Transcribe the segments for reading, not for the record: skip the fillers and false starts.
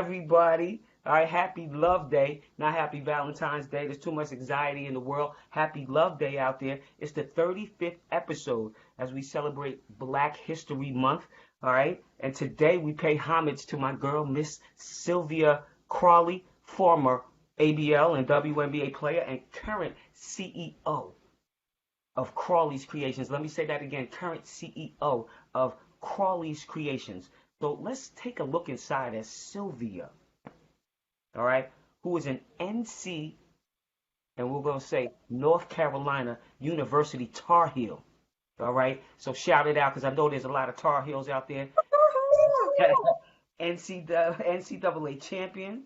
everybody. All right, happy Love Day, not happy Valentine's Day. There's too much anxiety in the world. Happy Love Day out there. It's the 35th episode as we celebrate Black History Month. All right, and today we pay homage to my girl, Miss Sylvia Crawley, former ABL and WNBA player and current CEO of Crawley's Creations. Let me say that again, current CEO of Crawley's Creations. So let's take a look inside at Sylvia, all right, who is an NC, and we're going to say North Carolina University Tar Heel, all right? So shout it out because I know there's a lot of Tar Heels out there. NCAA champion,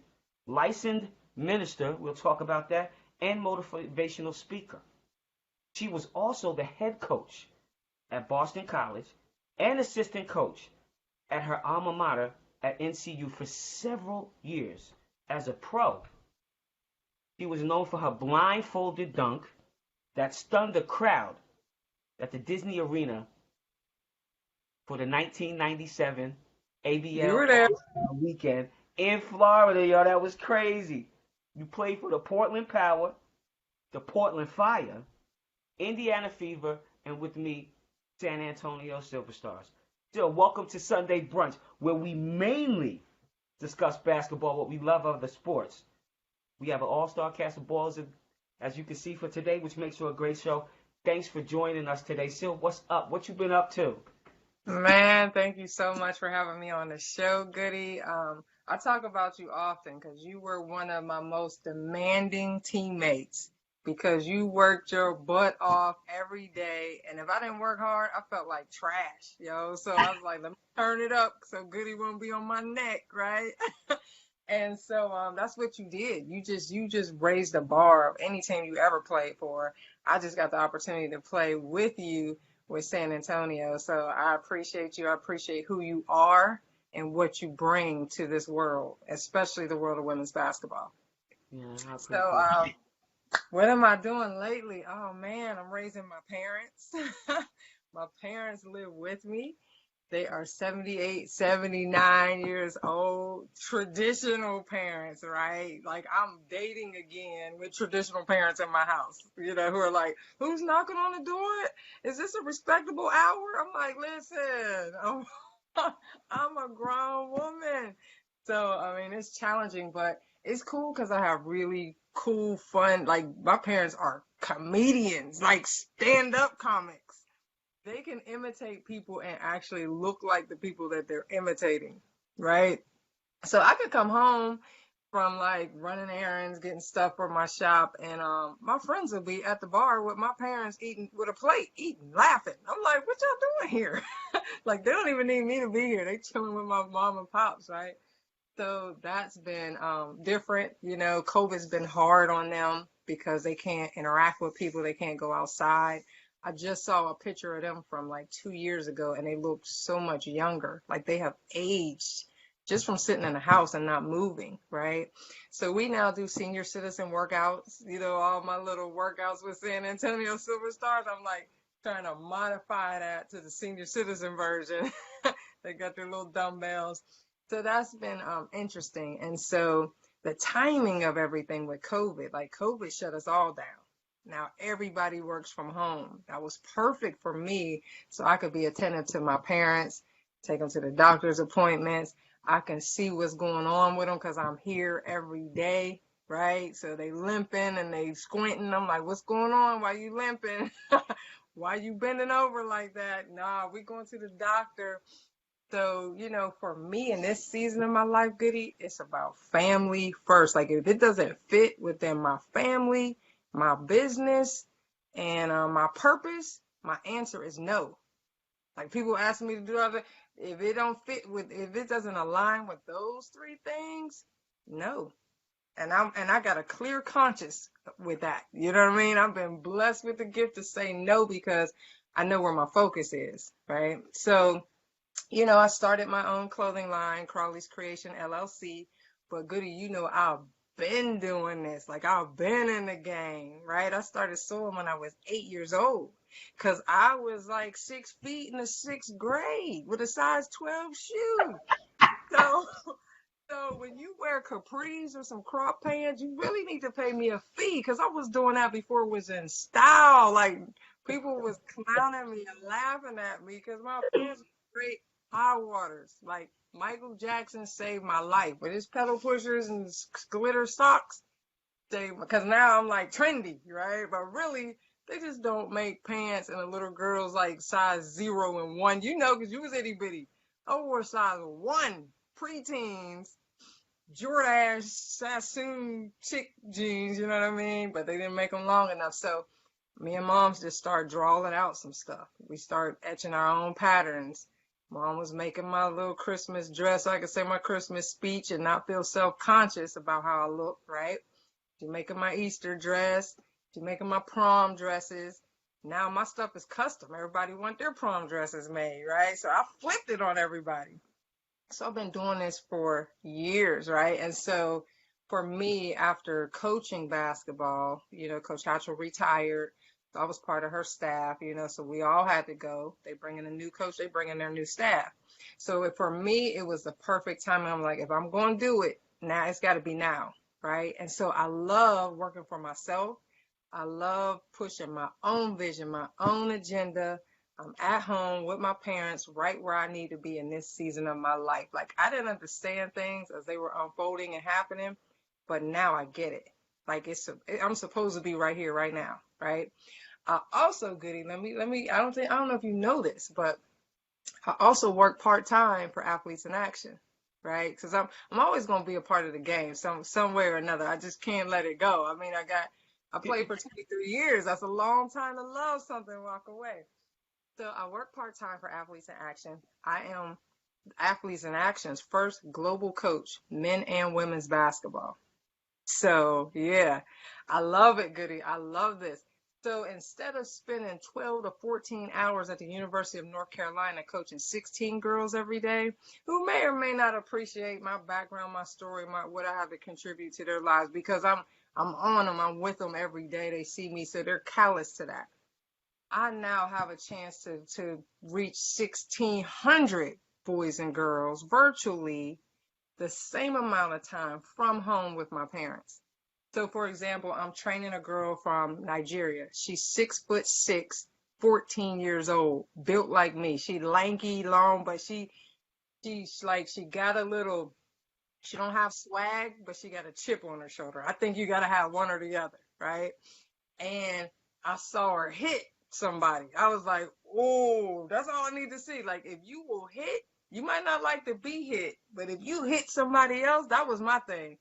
licensed minister, we'll talk about that, and motivational speaker. She was also the head coach at Boston College and assistant coach at her alma mater at NCU for several years. As a pro, she was known for her blindfolded dunk that stunned the crowd at the Disney Arena for the 1997 ABL weekend in Florida, yo. That was crazy. You played for the Portland Power, the Portland Fire, Indiana Fever, and with me, San Antonio Silver Stars. Still, welcome to Sunday Brunch, where we mainly discuss basketball, what we love of the sports. We have an all-star cast of balls, as you can see for today, which makes for a great show. Thanks for joining us today. Sil, what's up? What you been up to? Man, thank you so much for having me on the show, Goody. I talk about you often because you were one of my most demanding teammates because you worked your butt off every day. And if I didn't work hard, I felt like trash, yo. So I was like, let me turn it up so Goody won't be on my neck, right? And so that's what you did. You just raised the bar of any team you ever played for. I just got the opportunity to play with you with San Antonio. So I appreciate you. I appreciate who you are and what you bring to this world, especially the world of women's basketball. Yeah, I appreciate So what am I doing lately? Oh man, I'm raising my parents. My parents live with me. They are 78, 79 years old, traditional parents, right? Like I'm dating again with traditional parents in my house, you know, who are like, who's knocking on the door? Is this a respectable hour? I'm like, listen, I'm a grown woman. So, I mean, it's challenging, but it's cool because I have really cool, fun, like my parents are comedians, like stand-up comics. They can imitate people and actually look like the people that they're imitating, right? So I could come home from like running errands, getting stuff for my shop, and my friends will be at the bar with my parents eating with a plate, eating, laughing. I'm like, what y'all doing here? Like they don't even need me to be here. They chilling with my mom and pops, right? So that's been different. You know, COVID's been hard on them because they can't interact with people. They can't go outside. I just saw a picture of them from like 2 years ago and they look so much younger. Like they have aged just from sitting in the house and not moving, right? So we now do senior citizen workouts, you know, all my little workouts with San Antonio Silver Stars. I'm like trying to modify that to the senior citizen version. They got their little dumbbells. So that's been interesting. And so the timing of everything with COVID, like COVID shut us all down. Now everybody works from home. That was perfect for me so I could be attentive to my parents, take them to the doctor's appointments. I can see what's going on with them because I'm here every day, right? So they limping and they squinting. I'm like, what's going on? Why you limping? Why you bending over like that? Nah, we going to the doctor. So, you know, for me in this season of my life, Goody, it's about family first. Like if it doesn't fit within my family, my business, and my purpose, my answer is no. Like people ask me to do other, if it don't fit with, if it doesn't align with those three things, no. And I got a clear conscience with that. You know what I mean? I've been blessed with the gift to say no because I know where my focus is, right? So, you know, I started my own clothing line, Crawley's Creation LLC. But Goody, you know, I've been doing this. Like I've been in the game, right? I started sewing when I was 8 years old because I was like 6 feet in the sixth grade with a size 12 shoe. So So when you wear capris or some crop pants, you really need to pay me a fee because I was doing that before it was in style. Like people was clowning me and laughing at me because my pants were straight high waters. Like Michael Jackson saved my life with his pedal pushers and glitter socks. Because now I'm like trendy, right? But really, they just don't make pants and the little girls like size 0 and 1. You know, because you was itty bitty. I wore size 1 preteens Jordache Sassoon chick jeans, you know what I mean? But they didn't make them long enough. So me and moms just started drawing out some stuff. We started etching our own patterns. Mom was making my little Christmas dress so I could say my Christmas speech and not feel self-conscious about how I looked, right? She making my Easter dress. She making my prom dresses. Now my stuff is custom. Everybody want their prom dresses made, right? So I flipped it on everybody. So I've been doing this for years, right? And so for me, after coaching basketball, Coach Hatchell retired. So I was part of her staff, so we all had to go. They bring in a new coach, they bring in their new staff. So for me, it was the perfect time. I'm like, if I'm going to do it, now it's got to be now, right? And so I love working for myself. I love pushing my own vision, my own agenda. I'm at home with my parents right where I need to be in this season of my life. Like I didn't understand things as they were unfolding and happening, but now I get it. Like I'm supposed to be right here, right now, right? Also, Goody, I don't know if you know this, but I also work part-time for Athletes in Action, right? Because I'm always going to be a part of the game some way or another. I just can't let it go. I mean, I played for 23 years. That's a long time to love something and walk away. So I work part-time for Athletes in Action. I am Athletes in Action's first global coach, men and women's basketball. So yeah, I love it, Goody. I love this. So instead of spending 12 to 14 hours at the University of North Carolina coaching 16 girls every day, who may or may not appreciate my background, my story, what I have to contribute to their lives, because I'm on them, I'm with them every day. They see me, so they're callous to that. I now have a chance to reach 1,600 boys and girls virtually the same amount of time from home with my parents. So, for example, I'm training a girl from Nigeria. She's 6'6", 14 years old, built like me. She lanky, long, but she's like, she don't have swag, but she got a chip on her shoulder. I think you got to have one or the other, right? And I saw her hit somebody. I was like, oh, that's all I need to see. Like, if you will hit, you might not like to be hit, but if you hit somebody else, that was my thing.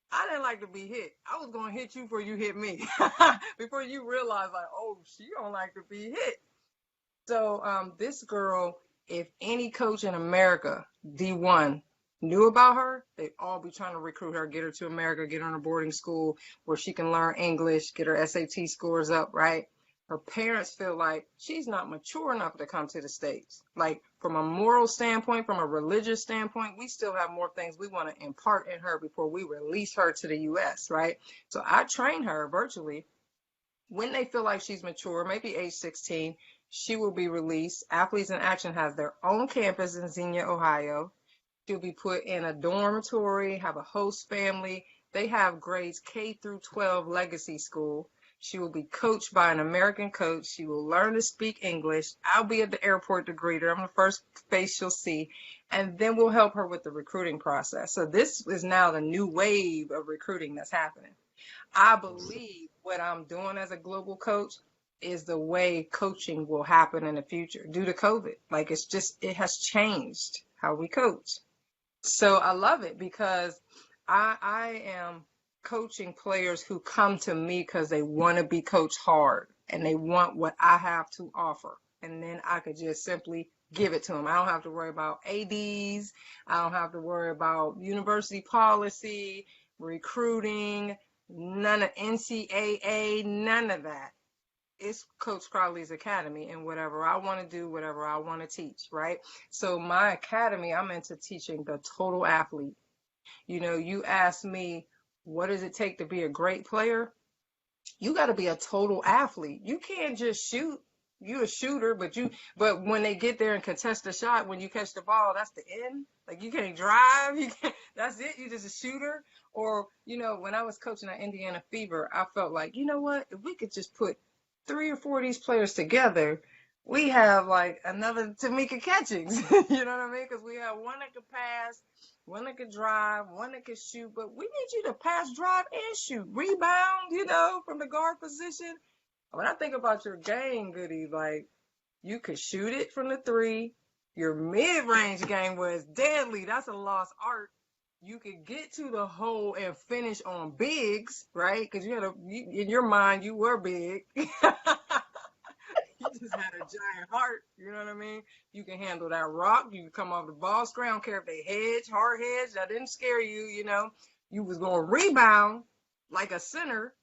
I didn't like to be hit. I was going to hit you before you hit me, before you realize, like, oh, she don't like to be hit. So this girl, if any coach in America, D1, knew about her, they'd all be trying to recruit her, get her to America, get her in a boarding school where she can learn English, get her SAT scores up, right? Her parents feel like she's not mature enough to come to the States. Like from a moral standpoint, from a religious standpoint, we still have more things we want to impart in her before we release her to the US, right? So I train her virtually. When they feel like she's mature, maybe age 16, she will be released. Athletes in Action has their own campus in Xenia, Ohio. She'll be put in a dormitory, have a host family. They have grades K through 12 legacy school. She will be coached by an American coach. She will learn to speak English. I'll be at the airport to greet her. I'm the first face she'll see. And then we'll help her with the recruiting process. So this is now the new wave of recruiting that's happening. I believe what I'm doing as a global coach is the way coaching will happen in the future due to COVID. Like it has changed how we coach. So I love it because I am coaching players who come to me because they want to be coached hard and they want what I have to offer. And then I could just simply give it to them. I don't have to worry about ADs. I don't have to worry about university policy, recruiting, none of NCAA, none of that. It's Coach Crawley's Academy, and whatever I want to do, whatever I want to teach, right? So my academy, I'm into teaching the total athlete. You ask me, what does it take to be a great player? You got to be a total athlete. You can't just shoot. You a shooter, but when they get there and contest the shot, when you catch the ball, that's the end. Like you can't drive, that's it. You just a shooter. Or, when I was coaching at Indiana Fever, I felt like, you know what? If we could just put 3 or 4 of these players together, we have like another Tamika Catchings. You know what I mean? Because we have one that could pass, one that could drive, one that could shoot. But we need you to pass, drive, and shoot. Rebound, from the guard position. When I think about your game, Goody, like you could shoot it from the 3. Your mid-range game was deadly. That's a lost art. You could get to the hole and finish on bigs, right? Because in your mind, you were big. You just had a giant heart. You know what I mean? You can handle that rock. You can come off the ball screen. I don't care if they hard hedge. That didn't scare you, You was going to rebound like a center.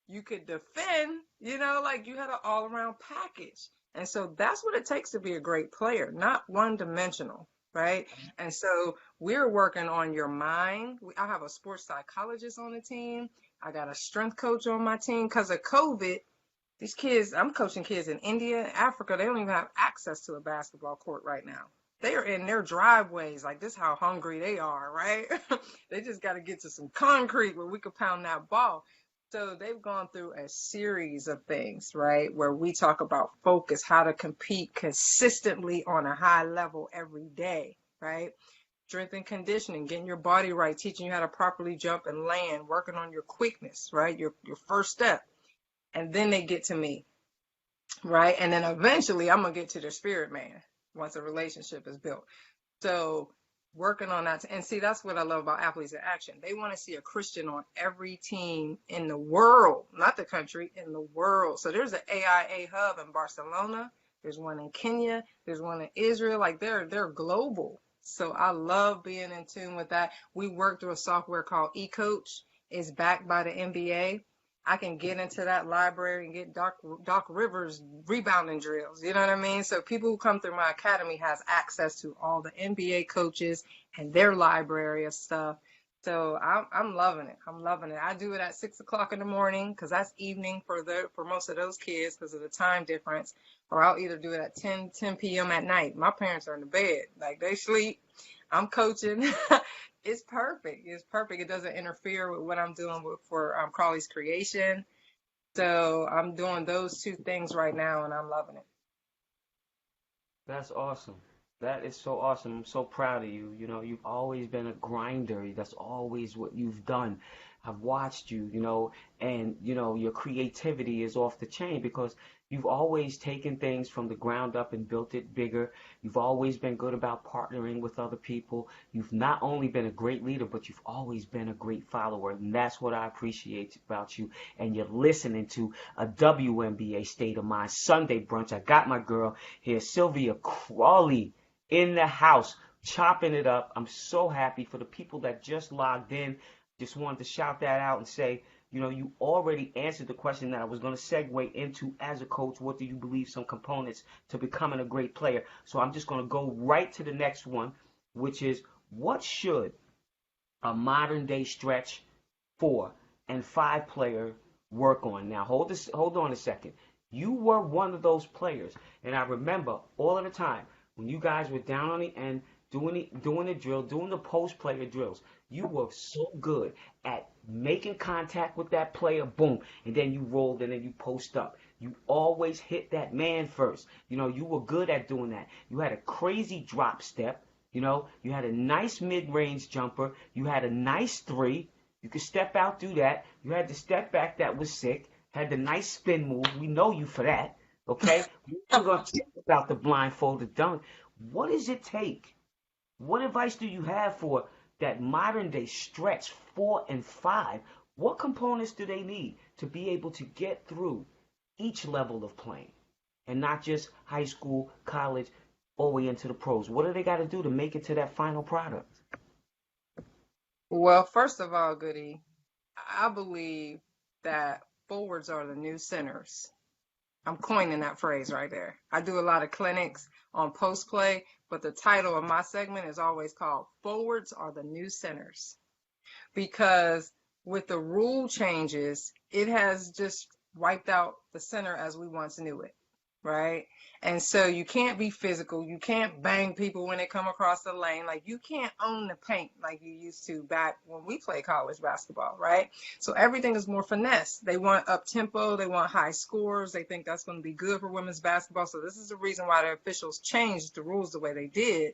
You could defend, like you had an all-around package. And so that's what it takes to be a great player, not one-dimensional, right? And so we're working on your mind. I have a sports psychologist on the team. I got a strength coach on my team because of COVID. These kids, I'm coaching kids in India, Africa, they don't even have access to a basketball court right now. They are in their driveways. Like, this is how hungry they are, right? They just got to get to some concrete where we could pound that ball. So they've gone through a series of things, right, where we talk about focus, how to compete consistently on a high level every day, right? Strength and conditioning, getting your body right, teaching you how to properly jump and land, working on your quickness, right, your first step. And then they get to me, right? And then eventually I'm going to get to their spirit man once a relationship is built. So working on that. And see, that's what I love about Athletes in Action. They want to see a Christian on every team in the world, not the country, in the world. So there's an AIA hub in Barcelona. There's one in Kenya. There's one in Israel. Like they're global. So I love being in tune with that. We work through a software called eCoach. It's backed by the NBA. I can get into that library and get Doc Rivers rebounding drills. You know what I mean? So people who come through my academy has access to all the NBA coaches and their library of stuff. So I'm loving it. I'm loving it. I do it at 6 o'clock in the morning because that's evening for most of those kids because of the time difference. Or I'll either do it at 10 p.m. at night. My parents are in the bed. Like they sleep. I'm coaching. It's perfect. It's perfect. It doesn't interfere with what I'm doing for Crawley's creation. So I'm doing those 2 things right now, and I'm loving it. That's awesome. That is so awesome. I'm so proud of you. You've always been a grinder. That's always what you've done. I've watched you, and, your creativity is off the chain because you've always taken things from the ground up and built it bigger. You've always been good about partnering with other people. You've not only been a great leader, but you've always been a great follower. And that's what I appreciate about you. And you're listening to a WNBA State of Mind Sunday brunch. I got my girl here, Sylvia Crawley, in the house, chopping it up. I'm so happy for the people that just logged in. Just wanted to shout that out and say, you already answered the question that I was going to segue into as a coach. What do you believe some components to becoming a great player? So I'm just going to go right to the next one, which is what should a modern day stretch 4 and 5 player work on? Now, hold on a second. You were one of those players. And I remember all of the time when you guys were down on the end, doing the drill, doing the post player drills. You were so good at making contact with that player, boom, and then you rolled and then you post up. You always hit that man first. You were good at doing that. You had a crazy drop step. You had a nice mid-range jumper. You had a nice 3. You could step out, do that. You had the step back that was sick. Had the nice spin move. We know you for that, okay? We're going to talk about the blindfolded dunk. What does it take? What advice do you have for that modern day stretch 4 and 5? What components do they need to be able to get through each level of playing and not just high school, college, all the way into the pros? What do they got to do to make it to that final product? Well, first of all, Goody, I believe that forwards are the new centers. I'm coining that phrase right there. I do a lot of clinics on post play, but the title of my segment is always called Forwards Are the New Centers. Because with the rule changes, it has just wiped out the center as we once knew it, right? And so you can't be physical. You can't bang people when they come across the lane. Like, you can't own the paint like you used to back when we played college basketball, right? So everything is more finesse. They want up tempo. They want high scores. They think that's going to be good for women's basketball. So this is the reason why the officials changed the rules the way they did.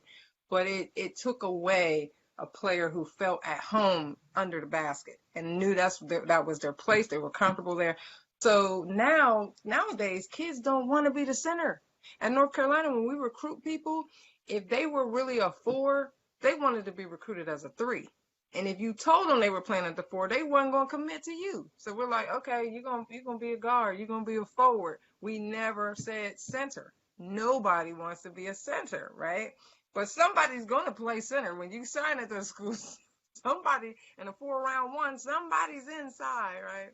But it took away a player who felt at home under the basket and knew that was their place. They were comfortable there. So nowadays, kids don't want to be the center. At North Carolina, when we recruit people, if they were really a 4, they wanted to be recruited as a 3. And if you told them they were playing at the 4, they wasn't going to commit to you. So we're like, okay, you're going to be a guard. You're going to be a forward. We never said center. Nobody wants to be a center, right? But somebody's going to play center. When you sign at those schools, somebody in a 4-round-1, somebody's inside, right?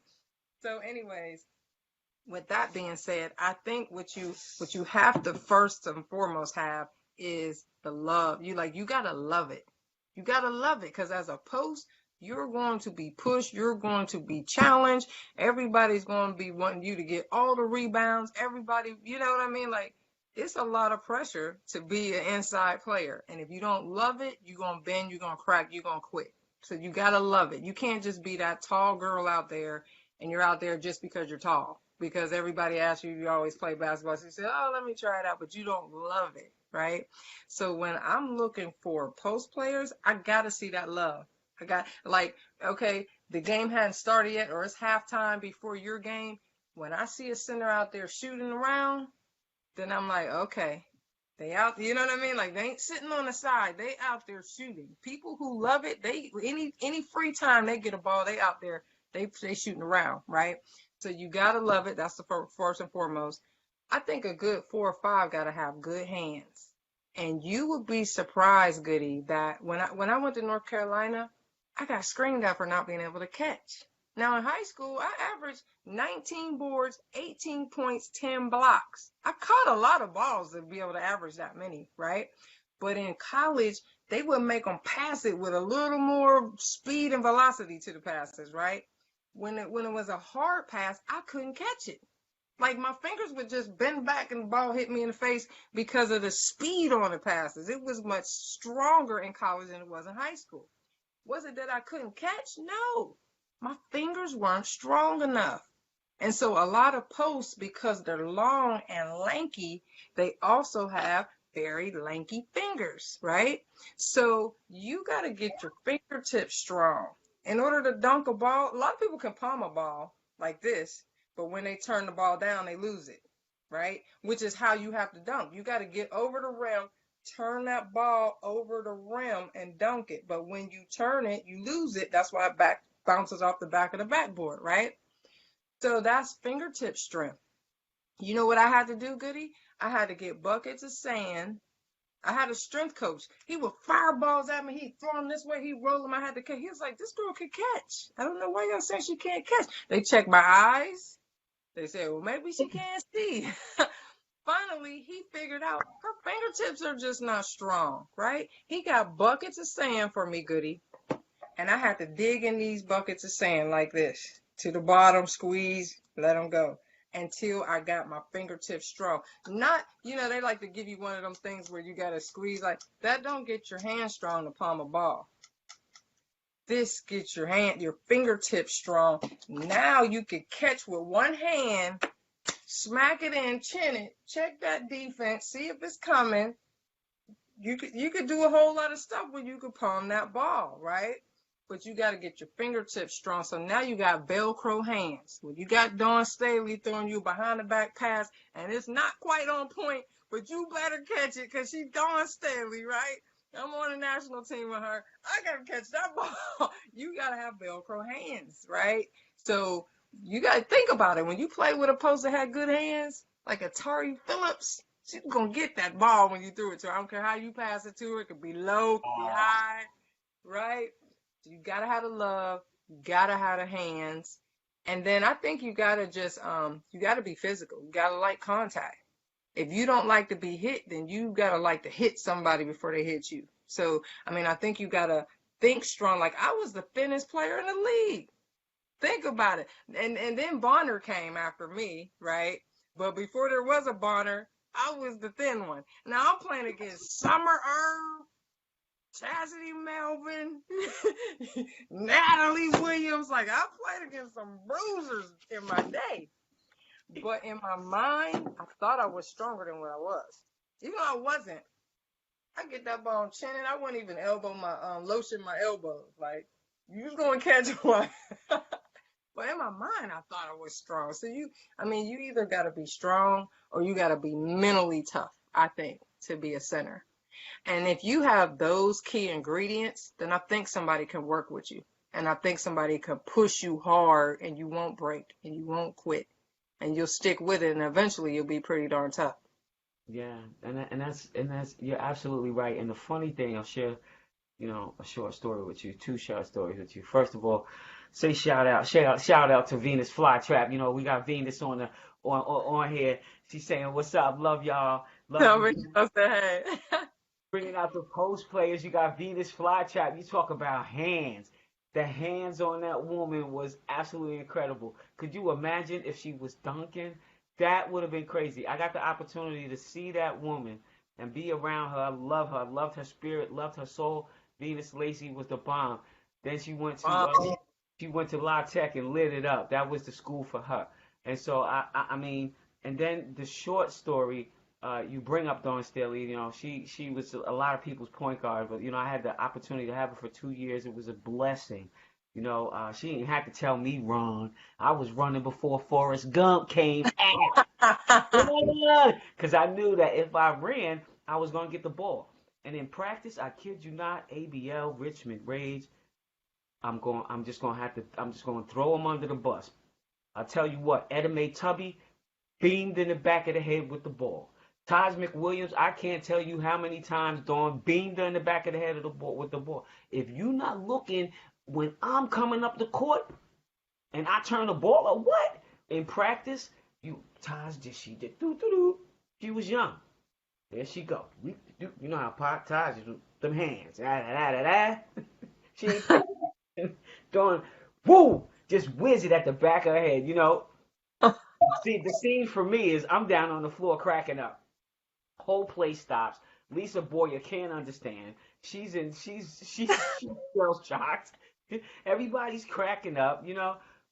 So anyways, with that being said, I think what you have to first and foremost have is the love. You gotta love it. You gotta love it, because as a post, you're going to be pushed. You're going to be challenged. Everybody's going to be wanting you to get all the rebounds. Everybody, you know what I mean? Like, it's a lot of pressure to be an inside player. And if you don't love it, you're going to bend, you're going to crack, you're going to quit. So you got to love it. You can't just be that tall girl out there and you're out there just because you're tall. Because everybody asks you, you always play basketball. So you say, oh, let me try it out. But you don't love it, right? So when I'm looking for post players, I got to see that love. I got, like, okay, the game hadn't started yet or it's halftime before your game. When I see a center out there shooting around, then I'm like, okay, they out, you know what I mean? Like, they ain't sitting on the side. They out there shooting. People who love it, they any free time they get a ball, they out there, they shooting around, right? So you gotta love it. That's the first and foremost. I think a good 4 or 5 gotta have good hands. And you would be surprised, Goody, that when I went to North Carolina, I got screamed at for not being able to catch. Now in high school, I averaged 19 boards, 18 points, 10 blocks. I caught a lot of balls to be able to average that many, right? But in college, they would make them pass it with a little more speed and velocity to the passes, right? When it was a hard pass, I couldn't catch it. Like, my fingers would just bend back and the ball hit me in the face because of the speed on the passes. It was much stronger in college than it was in high school. Was it that I couldn't catch? No. My fingers weren't strong enough. And so a lot of posts, because they're long and lanky, they also have very lanky fingers, right? So you got to get your fingertips strong. In order to dunk a ball, a lot of people can palm a ball like this, but when they turn the ball down, they lose it, right? Which is how you have to dunk. You got to get over the rim, turn that ball over the rim and dunk it. But when you turn it, you lose it. That's why it bounces off the back of the backboard, right? So that's fingertip strength. You know what I had to do, Goody? I had to get buckets of sand. I had a strength coach. He would fire balls at me. He'd throw them this way. He'd roll them. I had to catch. He was like, this girl can catch. I don't know why y'all saying she can't catch. They checked my eyes. They said, well, maybe she can't see. Finally, he figured out her fingertips are just not strong, right? He got buckets of sand for me, Goody. And I had to dig in these buckets of sand like this. To the bottom, squeeze, let them go. Until I got my fingertips strong. Not, they like to give you one of them things where you got to squeeze like that. Don't get your hand strong to palm a ball. This gets your fingertips strong. Now you can catch with one hand, smack it in, chin it, check that defense, see if it's coming. You could do a whole lot of stuff where you could palm that ball, right? But you got to get your fingertips strong. So now you got Velcro hands. When you got Dawn Staley throwing you behind the back pass, and it's not quite on point, but you better catch it because she's Dawn Staley, right? I'm on the national team with her. I got to catch that ball. You got to have Velcro hands, right? So you got to think about it. When you play with a post that had good hands, like a Tari Phillips, she's going to get that ball when you threw it to her. I don't care how you pass it to her. It could be low, it could be high, right? So you got to have the love. You got to have the hands. And then I think you got to just, you got to be physical. You got to like contact. If you don't like to be hit, then you got to like to hit somebody before they hit you. So, I think you got to think strong. Like, I was the thinnest player in the league. Think about it. And then Bonner came after me, right? But before there was a Bonner, I was the thin one. Now I'm playing against Summer Herb, Chastity Melvin, Natalie Williams. Like, I played against some bruisers in my day. But in my mind, I thought I was stronger than what I was. Even though I wasn't. I get that ball chinning. I wouldn't even elbow my lotion my elbows. Like, you was gonna catch one. But in my mind, I thought I was strong. So you either gotta be strong or you gotta be mentally tough, I think, to be a center. And if you have those key ingredients, then I think somebody can work with you. And I think somebody can push you hard and you won't break and you won't quit. And you'll stick with it and eventually you'll be pretty darn tough. Yeah, and that's you're absolutely right. And the funny thing, I'll share, a short story with you, two short stories with you. First of all, say shout out to Venus Flytrap. We got Venus on here. She's saying, "What's up? Love y'all. Love you." Hey. Bringing out the post players. You got Venus Flytrap. You talk about hands. The hands on that woman was absolutely incredible. Could you imagine if she was dunking? That would have been crazy. I got the opportunity to see that woman and be around her. I love her. Loved her spirit. Loved her soul. Venus Lacey was the bomb. Then she went to La Tech and lit it up. That was the school for her. And so I mean, and then the short story. You bring up Dawn Staley. She was a lot of people's point guard, but I had the opportunity to have her for 2 years. It was a blessing. She didn't have to tell me run. I was running before Forrest Gump came out. Because I knew that if I ran, I was going to get the ball. And in practice, I kid you not, ABL, Richmond, Rage, I'm just going to throw them under the bus. I'll tell you what, Edame Tubby beamed in the back of the head with the ball. Taj McWilliams, I can't tell you how many times Dawn beamed her in the back of the head of the ball with the ball. If you're not looking when I'm coming up the court and I turn the ball or what? In practice, Taj she did She was young. There she go. You know how Taj is with them hands. She ain't doing woo, just whiz it at the back of her head, See, the scene for me is I'm down on the floor cracking up. Whole place stops. Lisa Boyer can't understand. She's girl shocked. Everybody's cracking up,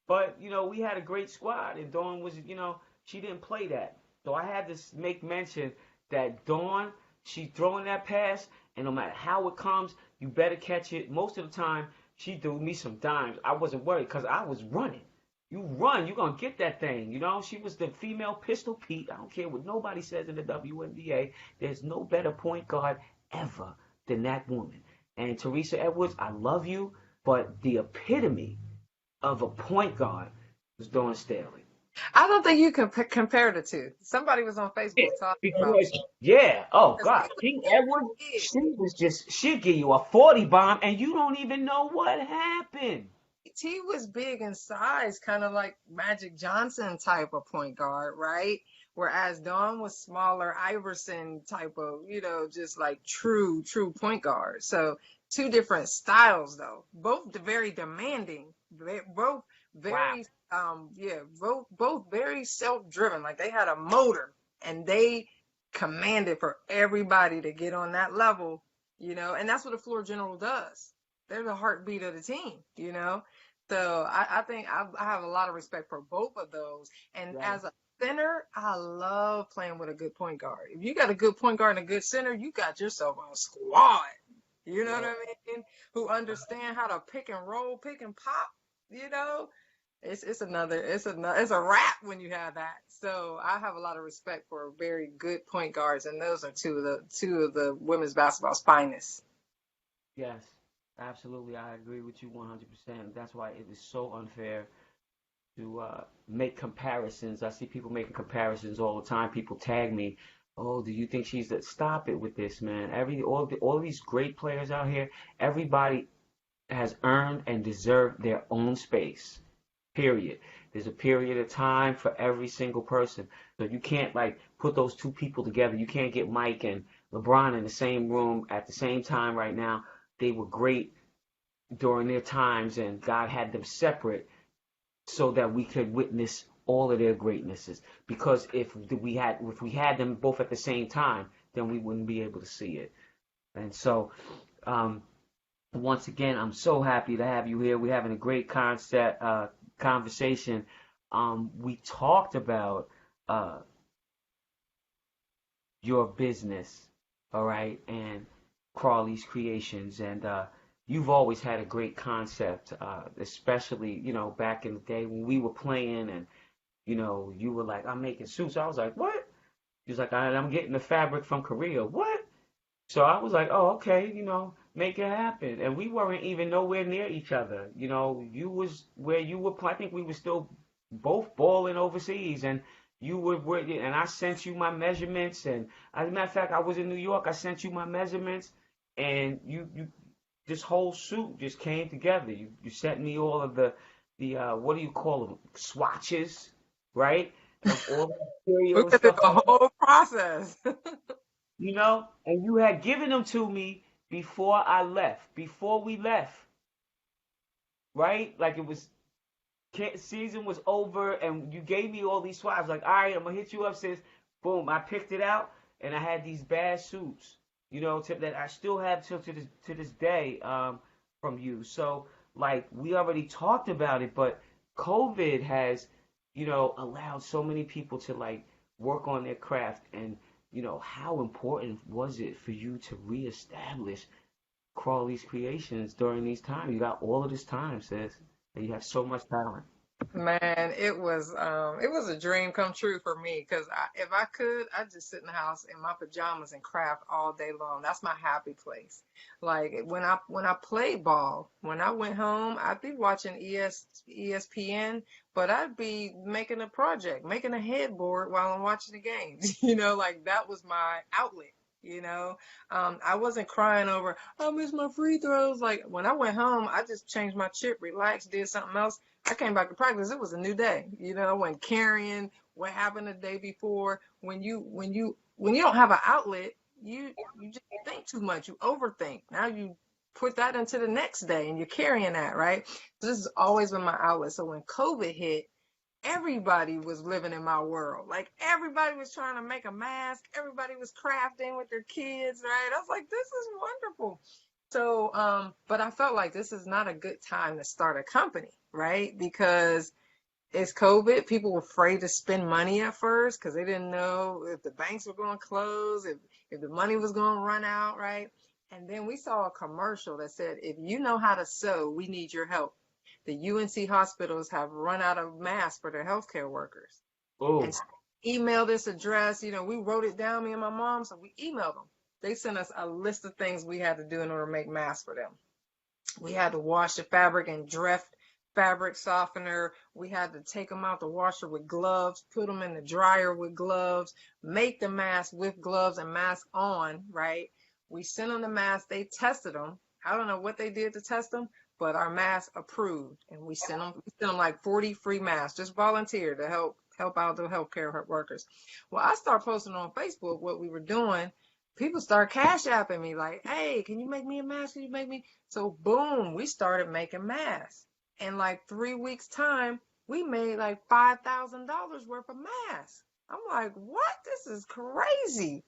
But, we had a great squad, and Dawn was, she didn't play that. So I had to make mention that Dawn, she's throwing that pass, and no matter how it comes, you better catch it. Most of the time, she threw me some dimes. I wasn't worried because I was running. You run, you're going to get that thing, She was the female Pistol Pete. I don't care what nobody says in the WNBA. There's no better point guard ever than that woman. And Teresa Edwards, I love you, but the epitome of a point guard was Dawn Staley. I don't think you can compare the two. Somebody was on Facebook talking about it. Yeah. Oh, God. King Edwards, she'll give you a 40 bomb, and you don't even know what happened. T was big in size, kind of like Magic Johnson type of point guard, right? Whereas Dawn was smaller, Iverson type of, just like true point guard. So 2 different styles, though. Both very demanding. Both very, both very self-driven. Like they had a motor, and they commanded for everybody to get on that level, And that's what a floor general does. They're the heartbeat of the team, So I think I have a lot of respect for both of those. And as a center, I love playing with a good point guard. If you got a good point guard and a good center, you got yourself a squad. You know what I mean? Who understand how to pick and roll, pick and pop. It's a wrap when you have that. So I have a lot of respect for very good point guards, and those are two of the women's basketball's finest. Yes. Absolutely, I agree with you 100%. That's why it is so unfair to make comparisons. I see people making comparisons all the time. People tag me, "Oh, do you think she's the?" Stop it with this, man. All these great players out here, everybody has earned and deserved their own space. Period. There's a period of time for every single person. So you can't put those two people together. You can't get Mike and LeBron in the same room at the same time right now. They were great during their times, and God had them separate so that we could witness all of their greatnesses. Because if we had them both at the same time, then we wouldn't be able to see it. And so, once again, I'm so happy to have you here. We're having a great conversation. We talked about your business, all right, and Crawley's Creations, and you've always had a great concept, especially, back in the day when we were playing, and you were like, I'm making suits. I was like, what? He was like, I'm getting the fabric from Korea. What? So I was like, oh, okay, make it happen. And we weren't even nowhere near each other. You was where you were. I think we were still both balling overseas, and you were, and I sent you my measurements. And as a matter of fact, I was in New York. I sent you my measurements, and you this whole suit just came together. You sent me all of the what do you call them? Swatches, right? Of all the We material did the stuff. whole process. And you had given them to me before I left, before we left, right? Like it was season was over, and you gave me all these swipes. Like, all right, I'm gonna hit you up. Says, boom, I picked it out, and I had these bad suits, that I still have till to this day, from you. So like we already talked about it, but COVID has, allowed so many people to like work on their craft. And how important was it for you to reestablish Crawley's Creations during these times? You got all of this time, sis, and you have so much talent. Man, it was a dream come true for me because if I could, I'd just sit in the house in my pajamas and craft all day long. That's my happy place. Like when I played ball, when I went home, I'd be watching ESPN, but I'd be making a project, making a headboard while I'm watching the games. Like that was my outlet. I wasn't crying over, I miss my free throws. Like when I went home, I just changed my chip, relaxed, did something else. I came back to practice. It was a new day. I wasn't carrying what happened the day before. When you don't have an outlet, you just think too much. You overthink. Now you put that into the next day and you're carrying that, right? So this has always been my outlet. So when COVID hit, everybody was living in my world. Like everybody was trying to make a mask. Everybody was crafting with their kids, right? I was like, this is wonderful. So, but I felt like this is not a good time to start a company, right? Because it's COVID. People were afraid to spend money at first because they didn't know if the banks were going to close, if the money was going to run out, right? And then we saw a commercial that said, if you know how to sew, we need your help. The UNC hospitals have run out of masks for their healthcare workers. Oh, And so email this address, we wrote it down, me and my mom, so we emailed them. They sent us a list of things we had to do in order to make masks for them. We had to wash the fabric in Dreft fabric softener. We had to take them out the washer with gloves, put them in the dryer with gloves, make the mask with gloves and mask on, right? We sent them the mask. They tested them. I don't know what they did to test them, but our mask approved. And we sent them like 40 free masks, just volunteer to help out the healthcare workers. Well, I started posting on Facebook what we were doing. People start cash apping me like, hey, can you make me a mask? Can you make me? So boom, we started making masks. In like 3 weeks time, we made like $5,000 worth of masks. I'm like, what? This is crazy.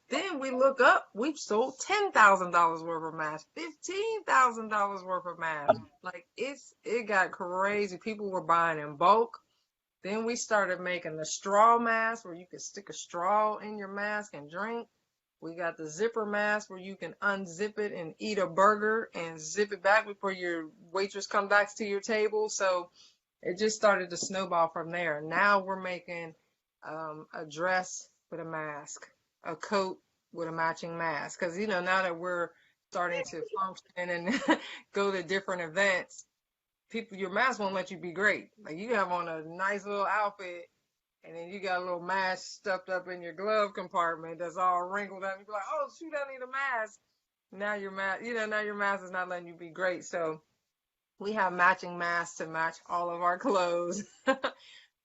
Then we look up, we've sold $10,000 worth of masks, $15,000 worth of masks. Like it got crazy. People were buying in bulk. Then we started making the straw mask where you could stick a straw in your mask and drink. We got the zipper mask where you can unzip it and eat a burger and zip it back before your waitress comes back to your table. So it just started to snowball from there. Now we're making a dress with a mask, a coat with a matching mask. Because, now that we're starting to function and go to different events, your mask won't let you be great. Like you have on a nice little outfit, and then you got a little mask stuffed up in your glove compartment that's all wrinkled up. You're like, oh, shoot, I need a mask. Now your mask is not letting you be great. So we have matching masks to match all of our clothes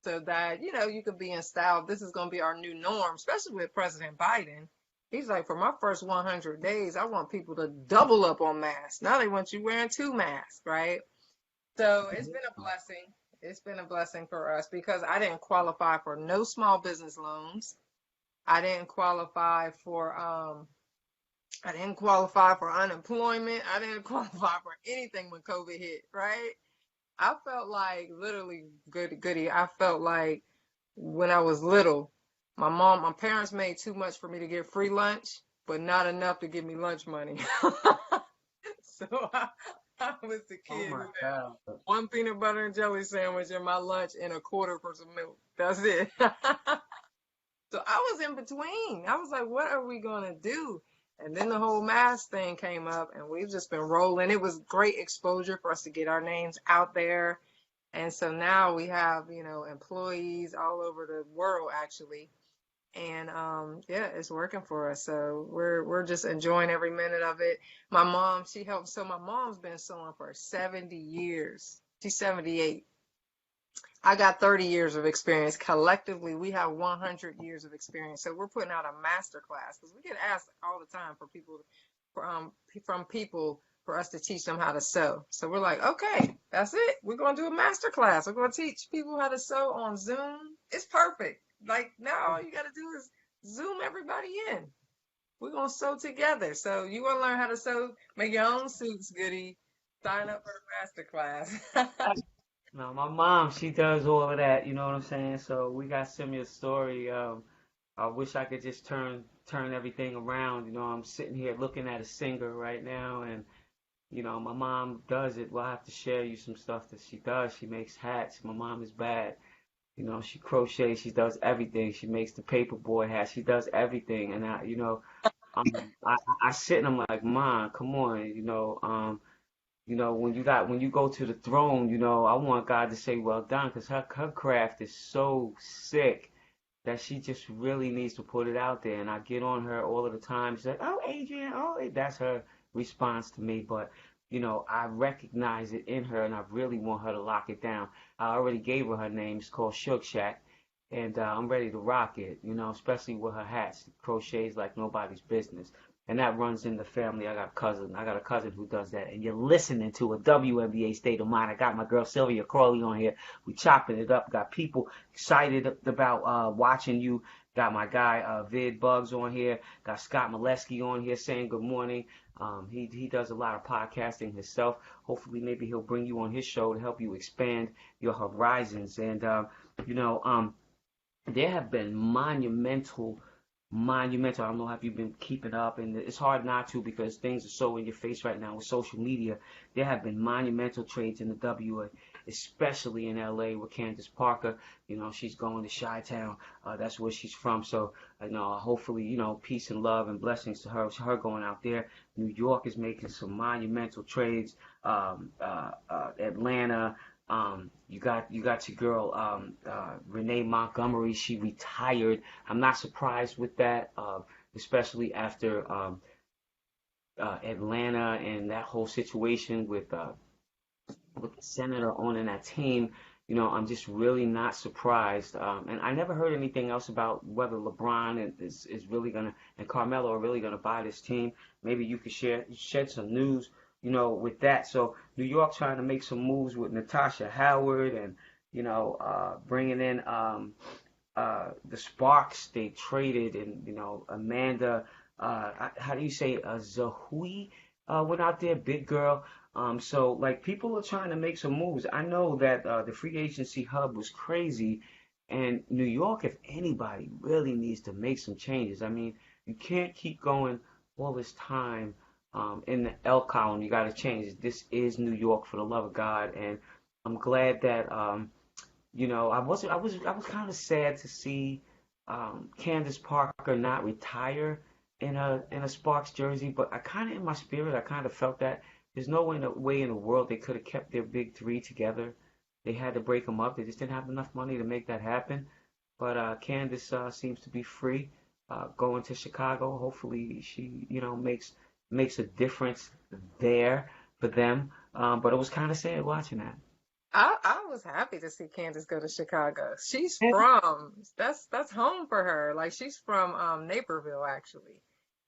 so that, you could be in style. This is going to be our new norm, especially with President Biden. He's like, for my first 100 days, I want people to double up on masks. Now they want you wearing 2 masks, right? So it's been a blessing. It's been a blessing for us because I didn't qualify for no small business loans. I didn't qualify for unemployment. I didn't qualify for anything when COVID hit, right? I felt like literally goody. I felt like when I was little, my parents made too much for me to get free lunch, but not enough to give me lunch money. So I was the Oh kid who my had God. one peanut butter and jelly sandwich in my lunch and a quarter for some milk. That's it. So I was in between. I was like, what are we going to do? And then the whole mask thing came up, and we've just been rolling. It was great exposure for us to get our names out there. And so now we have, employees all over the world, actually. And yeah, it's working for us. So we're just enjoying every minute of it. My mom, she helped. So my mom's been sewing for 70 years. She's 78. I got 30 years of experience. Collectively, we have 100 years of experience. So we're putting out a master class because we get asked all the time from people for us to teach them how to sew. So we're like, okay, that's it. We're going to do a master class. We're going to teach people how to sew on Zoom. It's perfect. Like now all you got to do is Zoom everybody in. We're going to sew together. So you want to learn how to sew, make your own suits, goody. Sign up for the master class. No, my mom, she does all of that, you know what I'm saying? So we got similar story. I wish I could just turn everything around. I'm sitting here looking at a singer right now, and my mom does it. Well, I have to share you some stuff that she does. She makes hats. My mom is bad. She crochets. She does everything. She makes the paperboy hats. She does everything. And I sit and I'm like, Mom, come on, when you go to the throne, I want God to say, well done, because her craft is so sick that she just really needs to put it out there. And I get on her all of the time. She's like, oh, Adrian, that's her response to me. But, I recognize it in her, and I really want her to lock it down. I already gave her name. It's called Shook Shack. And I'm ready to rock it, especially with her hats. Crochets like nobody's business. And that runs in the family. I got a cousin. Who does that. And you're listening to a WNBA State of Mind. I got my girl Sylvia Crawley on here. We chopping it up. Got people excited about watching you. Got my guy Vid Bugs on here. Got Scott Molesky on here saying good morning. He does a lot of podcasting himself. Hopefully maybe he'll bring you on his show to help you expand your horizons. And there have been monumental. I don't know if you've been keeping up, and it's hard not to because things are so in your face right now with social media. There have been monumental trades in the WA, especially in LA with Candace Parker. She's going to Chi-Town. That's where she's from. So, hopefully, peace and love and blessings to her going out there. New York is making some monumental trades. Atlanta. You got your girl Renee Montgomery. She retired. I'm not surprised with that, especially after Atlanta and that whole situation with the senator owning that team. I'm just really not surprised. And I never heard anything else about whether LeBron is really gonna and Carmelo are really gonna buy this team. Maybe you could shed some news with that. So New York trying to make some moves with Natasha Howard and, bringing in the Sparks. They traded and, Amanda, how do you say, Zahui went out there, big girl. So like people are trying to make some moves. I know that the free agency hub was crazy, and New York, if anybody, really needs to make some changes. I mean, you can't keep going all this time in the L column. You got to change. This is New York, for the love of God, and I'm glad that I was kind of sad to see Candace Parker not retire in a Sparks jersey, but I kind of in my spirit I kind of felt that there's no way in the world they could have kept their big three together. They had to break them up. They just didn't have enough money to make that happen. But Candace seems to be free, going to Chicago. Hopefully she makes a difference there for them. But it was kind of sad watching that. I was happy to see Candace go to Chicago. That's home for her. Like she's from Naperville actually.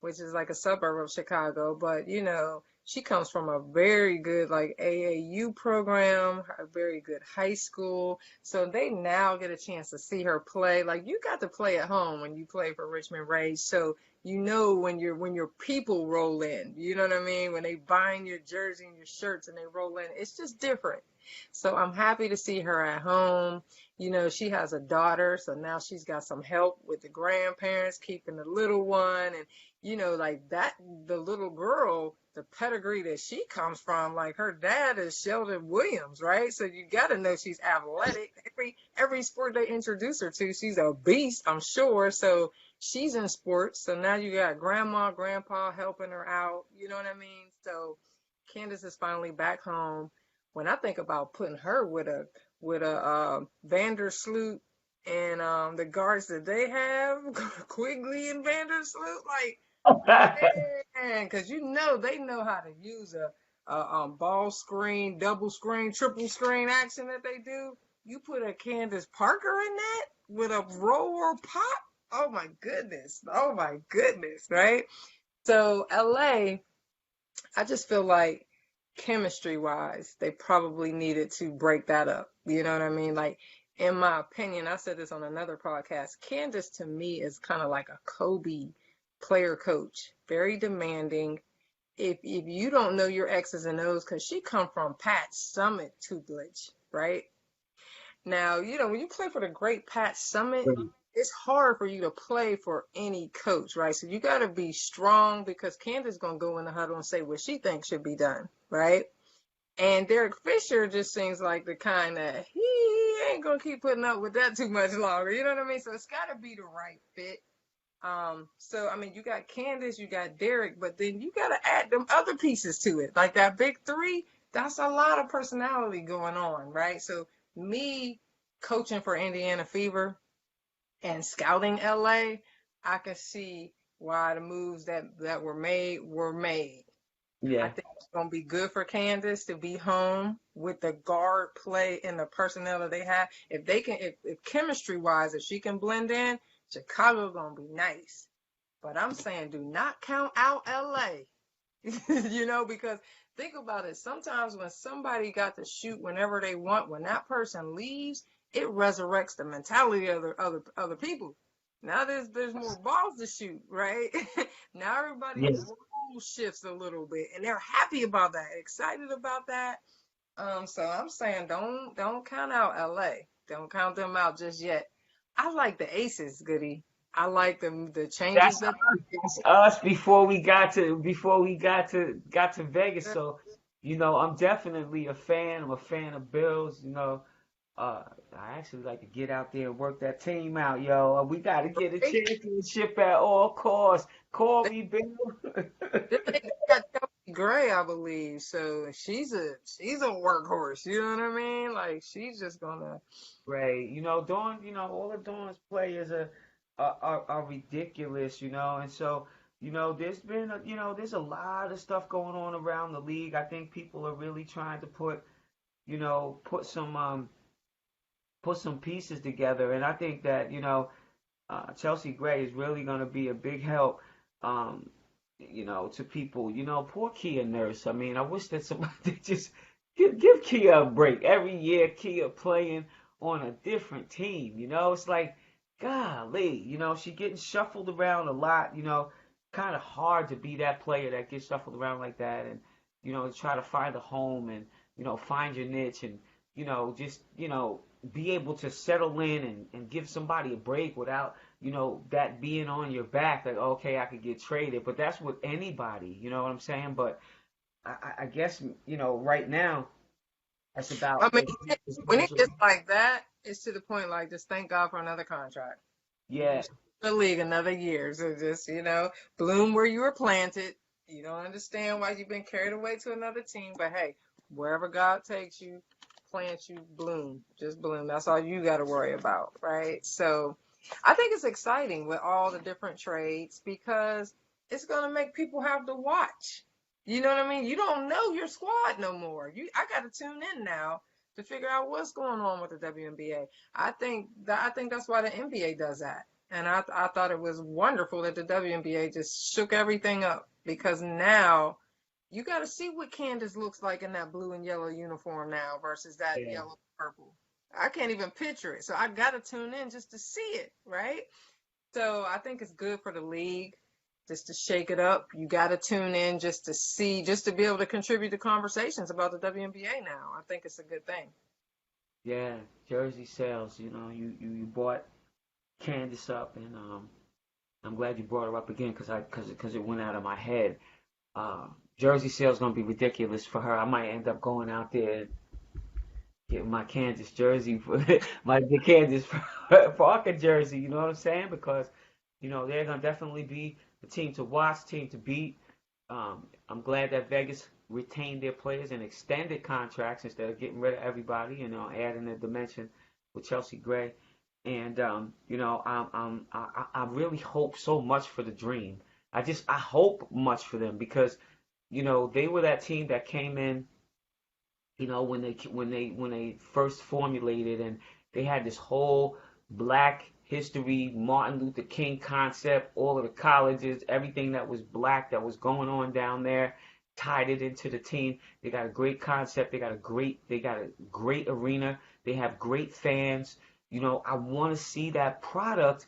which is like a suburb of Chicago. But, you know, she comes from a very good like AAU program, a very good high school. So they now get a chance to see her play. Like you got to play at home when you play for Richmond Rage. So you know when your people roll in, you know what I mean? When they buying your jersey and your shirts and they roll in, it's just different. So I'm happy to see her at home. You know, she has a daughter, so now she's got some help with the grandparents keeping the little one. And, you know, like that, the little girl, the pedigree that she comes from, like her dad is Sheldon Williams, right? So you got to know she's athletic. Every sport they introduce her to, she's a beast, I'm sure. So she's in sports. So now you got grandma, grandpa helping her out. You know what I mean? So Candace is finally back home. When I think about putting her with a Vandersloot and the guards that they have, Quigley and Vandersloot, like man, because you know they know how to use a ball screen, double screen, triple screen action that they do. You put a Candace Parker in that with a roll or pop. Oh my goodness! Oh my goodness! Right? So LA, I just feel like chemistry wise, they probably needed to break that up. You know what I mean? Like, in my opinion, I said this on another podcast, Candace to me is kind of like a Kobe player coach, very demanding. If you don't know your X's and O's, because she come from Pat Summitt tutelage, right? Now, you know, when you play for the great Pat Summitt, it's hard for you to play for any coach, right? So you got to be strong because Candace going to go in the huddle and say what she thinks should be done, right? And Derek Fisher just seems like the kind that he ain't going to keep putting up with that too much longer. You know what I mean? So it's got to be the right fit. So, I mean, you got Candace, you got Derek, but then you got to add them other pieces to it. Like that big three, that's a lot of personality going on, right? So me coaching for Indiana Fever and scouting LA, I can see why the moves that were made were made. Yeah. I think it's going to be good for Candace to be home with the guard play and the personnel that they have. If they can, if chemistry wise, if she can blend in, Chicago going to be nice. But I'm saying do not count out LA, you know, because think about it. Sometimes when somebody got to shoot whenever they want, when that person leaves, it resurrects the mentality of the other people. Now there's more balls to shoot, right? Now everybody's role shifts a little bit, and they're happy about that, excited about that. So I'm saying don't count out LA. Don't count them out just yet. I like the Aces, Goody. I like the changes That's us. that That's us before we got to Vegas. So, you know, I'm definitely a fan. I'm a fan of Bills. You know, I actually like to get out there and work that team out, yo. We got to get a championship at all costs. Call me, Bill. they got Chelsea Gray, I believe. So she's a workhorse. You know what I mean? Like she's just gonna. Right. You know, Dawn. You know, all of Dawn's players are ridiculous. You know, and so. You know, there's a lot of stuff going on around the league. I think people are really trying to put some pieces together. And I think that, Chelsea Gray is really going to be a big help, to people. You know, poor Kia Nurse. I mean, I wish that somebody just give Kia a break. Every year, Kia playing on a different team. You know, it's like, golly, she getting shuffled around a lot. Kind of hard to be that player that gets shuffled around like that, and try to find a home and find your niche and just be able to settle in and give somebody a break without that being on your back, like, okay, I could get traded. But that's with anybody, you know what I'm saying? But I guess right now it's about. I mean, when it gets like that, it's to the point like just thank God for another contract. Yeah. The league another year. So just, bloom where you were planted. You don't understand why you've been carried away to another team, but hey, wherever God takes you, plant you, bloom. Just bloom. That's all you got to worry about, right? So I think it's exciting with all the different trades because it's going to make people have to watch. You know what I mean? You don't know your squad no more. I got to tune in now to figure out what's going on with the WNBA. I think that's why the NBA does that. And I thought it was wonderful that the WNBA just shook everything up, because now you got to see what Candace looks like in that blue and yellow uniform now versus that Yeah. yellow and purple. I can't even picture it. So I got to tune in just to see it, right? So I think it's good for the league just to shake it up. You got to tune in just to see, just to be able to contribute to conversations about the WNBA now. I think it's a good thing. Yeah, jersey sales. You brought Candace up, and I'm glad you brought her up again because it went out of my head. Uh, Jersey sales gonna be ridiculous for her. I might end up going out there getting my Kansas jersey for the Kansas Parker jersey. You know what I'm saying? Because they're gonna definitely be the team to watch, team to beat. I'm glad that Vegas retained their players and extended contracts instead of getting rid of everybody. Adding a dimension with Chelsea Gray. And I really hope so much for the Dream. I hope much for them because they were that team that came in, when they first formulated, and they had this whole black history, Martin Luther King concept, all of the colleges, everything that was black that was going on down there, tied it into the team. They got a great concept. They got a great arena. They have great fans. I want to see that product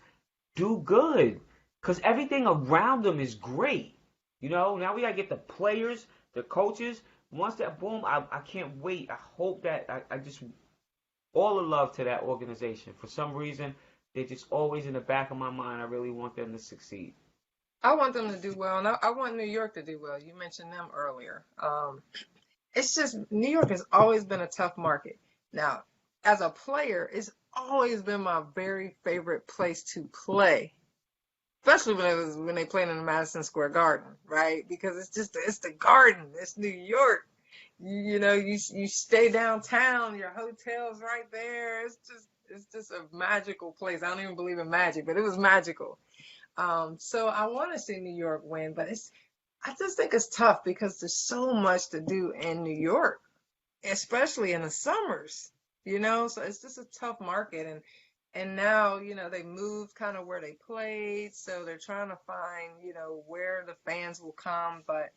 do good because everything around them is great. Now we gotta get the players, the coaches. Once that boom, I can't wait. I hope that I just all the love to that organization. For some reason, they're just always in the back of my mind. I really want them to succeed. I want them to do well, and I want New York to do well. You mentioned them earlier. It's just New York has always been a tough market. Now, as a player, it's always been my very favorite place to play, especially when they played in the Madison Square Garden, right? Because it's the Garden, it's New York. You stay downtown, your hotel's right there. It's just a magical place. I don't even believe in magic, but it was magical. So I want to see New York win, but I just think it's tough because there's so much to do in New York, especially in the summers, so it's just a tough market. And now, they moved kind of where they played, so they're trying to find, where the fans will come. But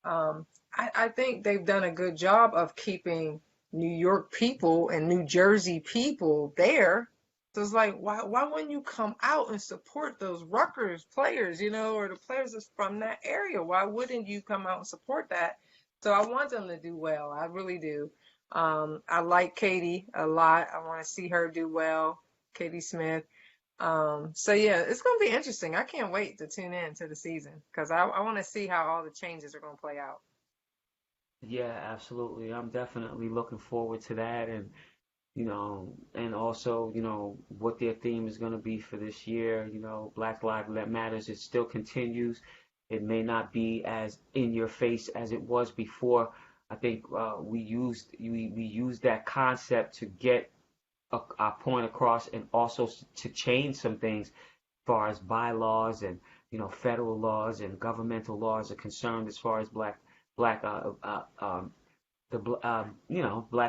I think they've done a good job of keeping New York people and New Jersey people there. So it's like, why wouldn't you come out and support those Rutgers players, or the players that's from that area? Why wouldn't you come out and support that? So I want them to do well. I really do. I like Katie a lot. I want to see her do well, Katie Smith. So yeah, it's going to be interesting. I can't wait to tune in to the season because I want to see how all the changes are going to play out. Yeah, absolutely. I'm definitely looking forward to that, and also, what their theme is going to be for this year. Black Lives Matters. It still continues. It may not be as in your face as it was before. I think we used that concept to get our point across, and also to change some things as far as bylaws and federal laws and governmental laws are concerned as far as black black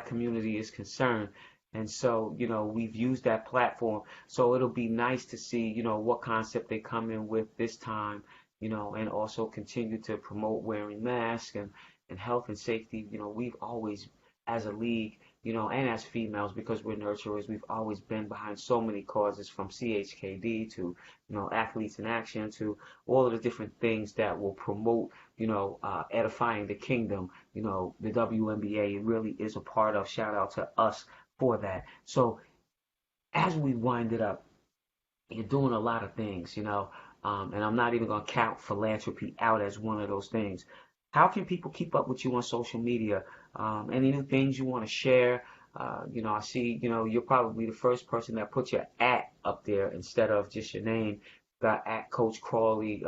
community is concerned. And so, we've used that platform. So it'll be nice to see, what concept they come in with this time, and also continue to promote wearing masks and health and safety. We've always, as a league, and as females, because we're nurturers, we've always been behind so many causes, from CHKD to, Athletes in Action, to all of the different things that will promote, edifying the kingdom. The WNBA really is a part of. Shout out to us for that. So as we wind it up, you're doing a lot of things, and I'm not even going to count philanthropy out as one of those things. How can people keep up with you on social media? Any new things you want to share? I see, you're probably the first person that put your at up there instead of just your name. Got at Coach Crawley,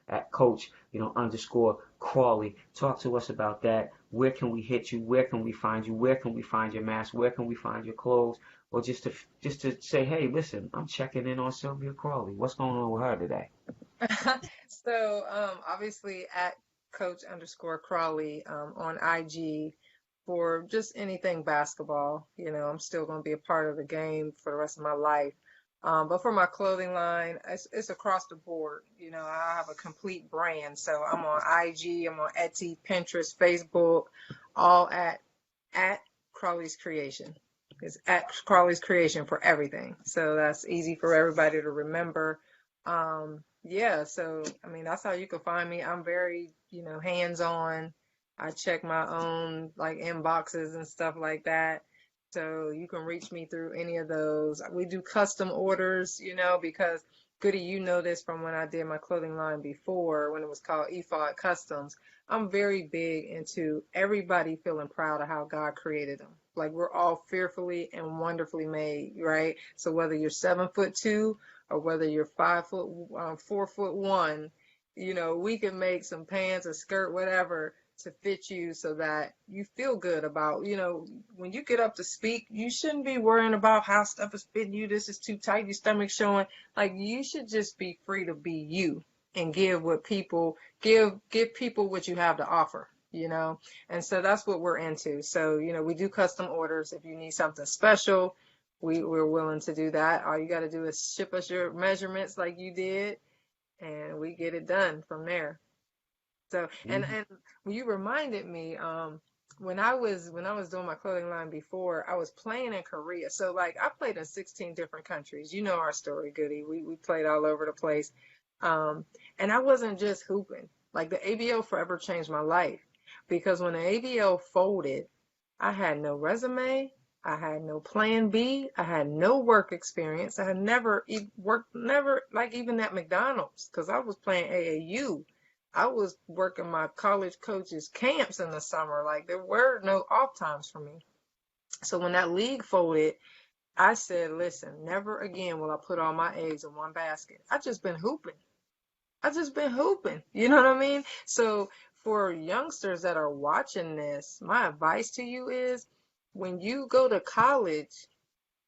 at Coach, underscore Crawley. Talk to us about that. Where can we hit you? Where can we find you? Where can we find your mask? Where can we find your clothes? Or just to say, hey, listen, I'm checking in on Sylvia Crawley. What's going on with her today? So obviously at Coach underscore Crawley on IG for just anything basketball. I'm still going to be a part of the game for the rest of my life. But for my clothing line, it's across the board. You know, I have a complete brand. So I'm on IG, I'm on Etsy, Pinterest, Facebook, all at Crawley's Creation. It's at Crawley's Creation for everything. So that's easy for everybody to remember. Yeah, so I mean that's how you can find me. I'm very, hands-on. I check my own like inboxes and stuff like that. So you can reach me through any of those. We do custom orders, because Goody, you know this from when I did my clothing line before when it was called Ephod Customs. I'm very big into everybody feeling proud of how God created them. Like we're all fearfully and wonderfully made, right? So whether you're 7'2" or whether you're 4'1", we can make some pants, a skirt, whatever to fit you so that you feel good about, when you get up to speak, you shouldn't be worrying about how stuff is fitting you. This is too tight, your stomach's showing. Like you should just be free to be you and give people what you have to offer, and so that's what we're into. So, we do custom orders. If you need something special, we're willing to do that. All you got to do is ship us your measurements like you did, and we get it done from there. So, and when you reminded me, when I was doing my clothing line before, I was playing in Korea. So like I played in 16 different countries. You know our story, Goody. We played all over the place. And I wasn't just hooping. Like the ABL forever changed my life because when the ABL folded, I had no resume. I had no plan B. I had no work experience. I had never worked, like even at McDonald's because I was playing AAU. I was working my college coaches' camps in the summer. Like there were no off times for me. So when that league folded, I said, listen, never again will I put all my eggs in one basket. I just been hooping. You know what I mean? So for youngsters that are watching this, my advice to you is when you go to college,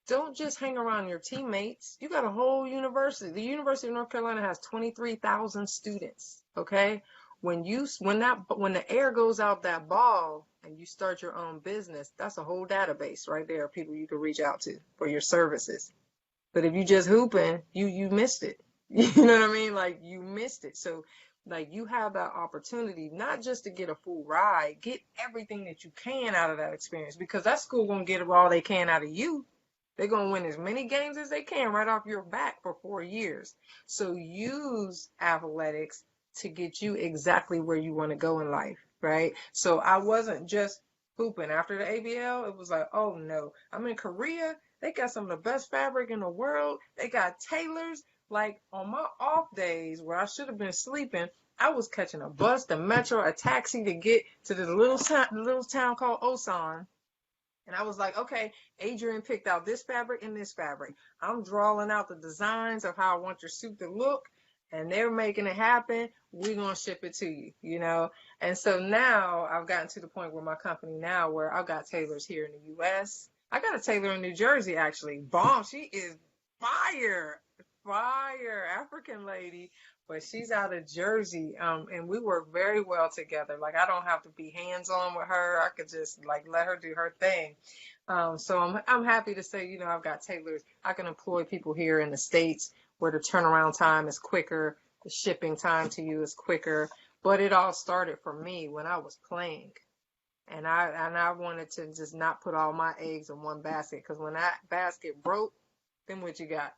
don't just hang around your teammates. You got a whole university. The University of North Carolina has 23,000 students. Okay. When the air goes out that ball and you start your own business, that's a whole database right there of people you can reach out to for your services. But if you just hooping, you missed it. You know what I mean? Like you missed it. So like you have that opportunity not just to get a full ride, get everything that you can out of that experience because that school gonna get all they can out of you. They're going to win as many games as they can right off your back for 4 years. So use athletics to get you exactly where you want to go in life, right? So I wasn't just hooping. After the ABL, it was like, oh no, I'm in Korea. They got some of the best fabric in the world. They got tailors. Like on my off days where I should have been sleeping, I was catching a bus, the metro, a taxi to get to the little town called Osan. And I was like, okay, Adrian picked out this fabric and this fabric. I'm drawing out the designs of how I want your suit to look, and they're making it happen. We're going to ship it to you, And so now I've gotten to the point where my company now where I've got tailors here in the U.S. I got a tailor in New Jersey, actually. Bomb. She is fire, African lady. But she's out of Jersey, and we work very well together. Like I don't have to be hands-on with her. I could just like let her do her thing. So I'm happy to say, I've got tailors. I can employ people here in the States where the turnaround time is quicker, the shipping time to you is quicker. But it all started for me when I was playing, and I wanted to just not put all my eggs in one basket because when that basket broke. Then what you got?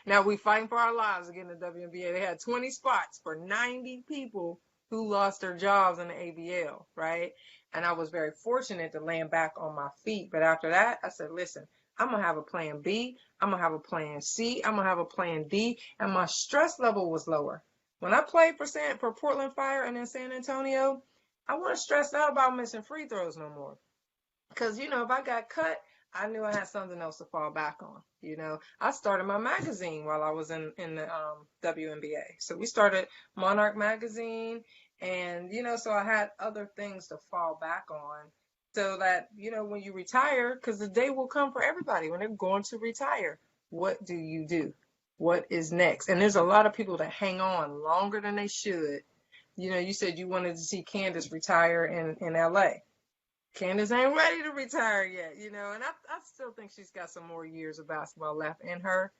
Now we fighting for our lives again in the WNBA. They had 20 spots for 90 people who lost their jobs in the ABL, right? And I was very fortunate to land back on my feet. But after that, I said, listen, I'm going to have a plan B. I'm going to have a plan C. I'm going to have a plan D. And my stress level was lower. When I played for Portland Fire and in San Antonio, I wasn't stressed out about missing free throws no more. Because, if I got cut, I knew I had something else to fall back on. I started my magazine while I was in the WNBA. So we started Monarch magazine and, so I had other things to fall back on so that, when you retire, because the day will come for everybody when they're going to retire. What do you do? What is next? And there's a lot of people that hang on longer than they should. You said you wanted to see Candace retire in LA. Candace ain't ready to retire yet, and I still think she's got some more years of basketball left in her.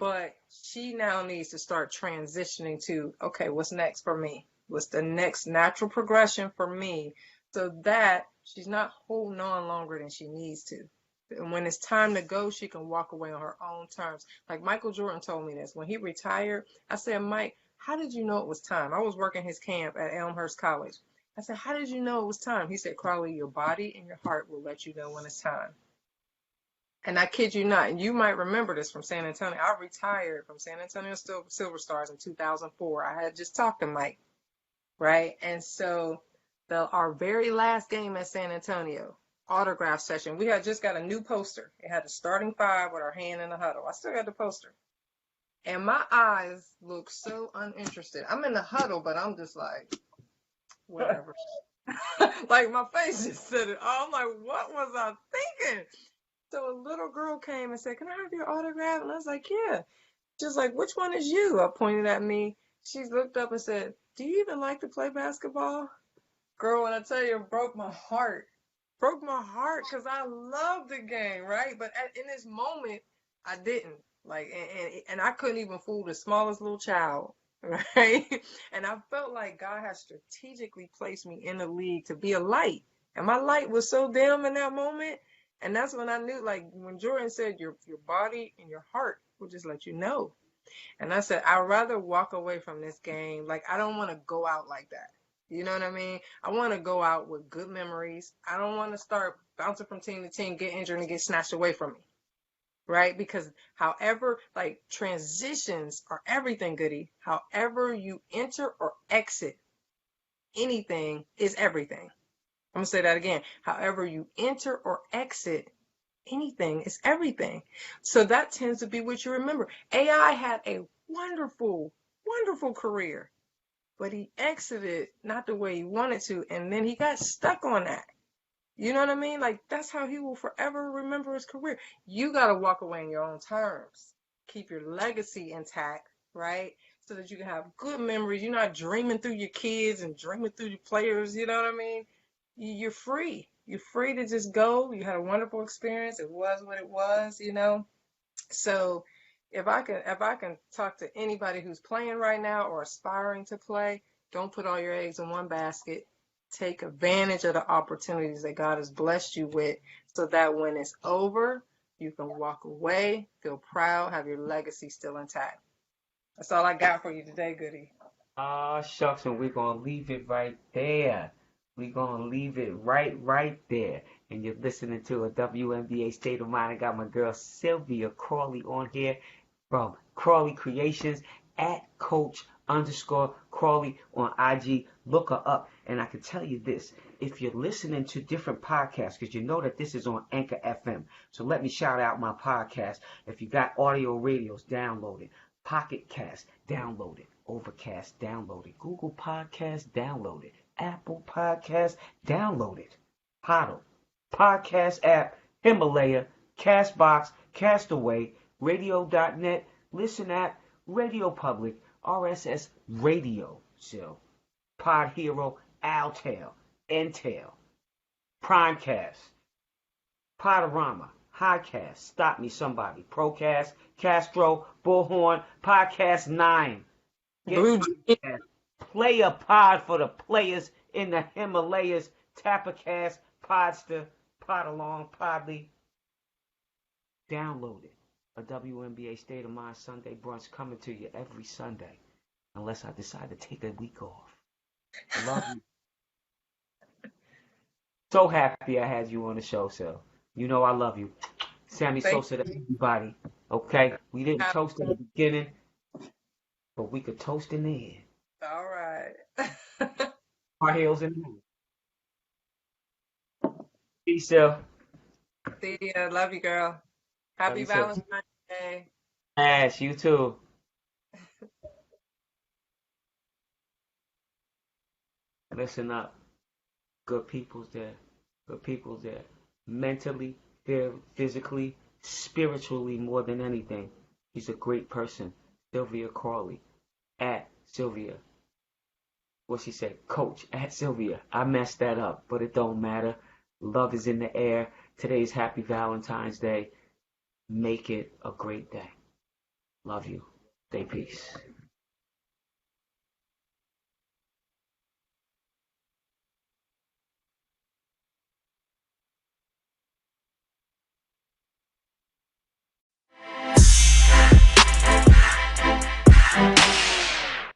But she now needs to start transitioning to, okay, what's next for me? What's the next natural progression for me? So that she's not holding on longer than she needs to. And when it's time to go, she can walk away on her own terms. Like Michael Jordan told me this. When he retired, I said, Mike, how did you know it was time? I was working his camp at Elmhurst College. I said, how did you know it was time? He said, Crawley, your body and your heart will let you know when it's time. And I kid you not, and you might remember this from San Antonio. I retired from San Antonio Silver Stars in 2004. I had just talked to Mike, right? And so our very last game at San Antonio, autograph session, we had just got a new poster. It had the starting five with our hand in the huddle. I still got the poster. And my eyes look so uninterested. I'm in the huddle, but I'm just like, whatever. Like my face just said it. I'm like, what was I thinking? So a little girl came and said, can I have your autograph? And I was like, yeah. She was like, which one is you? I pointed at me. She looked up and said, do you even like to play basketball? Girl, when I tell you, it broke my heart. Broke my heart because I love the game, right? But in this moment, I didn't. Like, and I couldn't even fool the smallest little child, right? And I felt like God had strategically placed me in the league to be a light. And my light was so dim in that moment. And that's when I knew, like when Jordan said your body and your heart will just let you know. And I said, I'd rather walk away from this game. Like, I don't want to go out like that. You know what I mean? I want to go out with good memories. I don't want to start bouncing from team to team, get injured and get snatched away from me. Right? Because however, like transitions are everything, Goody. However you enter or exit anything is everything. I'm going to say that again. However you enter or exit anything is everything. So that tends to be what you remember. AI had a wonderful, wonderful career, but he exited not the way he wanted to, and then he got stuck on that. You know what I mean? Like, that's how he will forever remember his career. You got to walk away on your own terms. Keep your legacy intact, right? So that you can have good memories. You're not dreaming through your kids and dreaming through your players. You know what I mean? You're free. You're free to just go. You had a wonderful experience. It was what it was, you know? So if I can talk to anybody who's playing right now or aspiring to play, don't put all your eggs in one basket. Take advantage of the opportunities that God has blessed you with so that when it's over, you can walk away, feel proud, have your legacy still intact. That's all I got for you today, Goody. Shucks, and we're going to leave it right there. We're going to leave it right there. And you're listening to a WNBA State of Mind. I got my girl Sylvia Crawley on here from Crawley Creations at Coach_Crawley on IG. Look her up. And I can tell you this, if you're listening to different podcasts, because you know that this is on Anchor FM. So let me shout out my podcast. If you got audio radios, download it. Pocket Cast, download it. Overcast, download it. Google Podcast, download it. Apple Podcast, download it. Podle, Podcast app, Himalaya, Castbox, Castaway, Radio.net, Listen app, Radio Public, RSS Radio Show, Pod Hero, Altel, Intel, Primecast, Podorama, Highcast, Stop Me Somebody, Procast, Castro, Bullhorn, Podcast 9. Play a pod for the players in the Himalayas, Tapacast, Podster, Podalong, Podly. Download it. A WNBA State of Mind Sunday brunch coming to you every Sunday, unless I decide to take a week off. Love you. So happy I had you on the show, so you know I love you. Sammy Sosa to everybody. Okay? We didn't toast in the beginning, but we could toast in the end. All right. Our heels in the moon. Peace, Sil. See ya. Love you, girl. Happy Valentine's Day. Yes, you too. Listen up. Good people's there. Good people's there. Mentally, physically, spiritually, more than anything. He's a great person. Sylvia Crawley. At Sylvia. What she said? Coach at Sylvia. I messed that up, but it don't matter. Love is in the air. Today's Happy Valentine's Day. Make it a great day. Love you. Stay peace.